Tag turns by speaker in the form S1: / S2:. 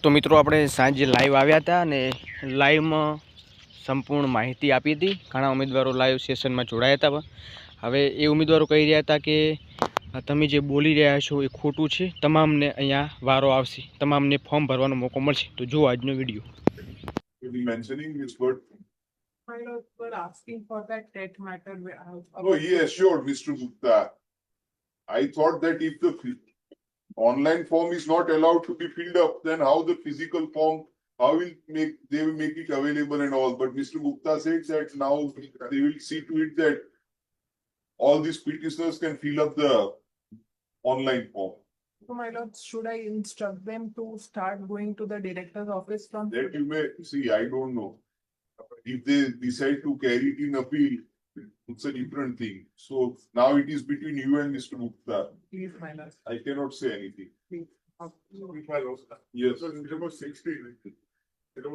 S1: તો મિત્રો આપણે સાંજે લાઈવ આવ્યા હતા અને લાઈવમાં સંપૂર્ણ માહિતી આપી હતી। ઘણા ઉમેદવારો લાઈવ સેશનમાં જોડાયા હતા। હવે એ ઉમેદવારો કહી રહ્યા હતા કે તમે જે બોલી રહ્યા છો એ ખોટું છે, તમામને અહીંયા વારો આવશે, તમામને ફોર્મ ભરવાનો મોકો મળશે। તો જો આજનો video.
S2: Mentioning his word.
S3: My lord, were asking for that debt matter.
S2: No, he assured Mr. Gupta. I thought that if the online form is not allowed to be filled up, then how the physical form, how will they will make it available and all. But Mr. Gupta said that now they will see to it that all these petitioners can fill up the online form.
S3: So, my lord, should I instruct them to start going to the director's office from?
S2: That you may see, I don't know. If they decide to carry it in appeal, it's a different thing. So now it is between you and Mr. Gupta.
S3: Please, my lord.
S2: I cannot say anything.
S3: Please.
S2: Yes.
S4: Number 16.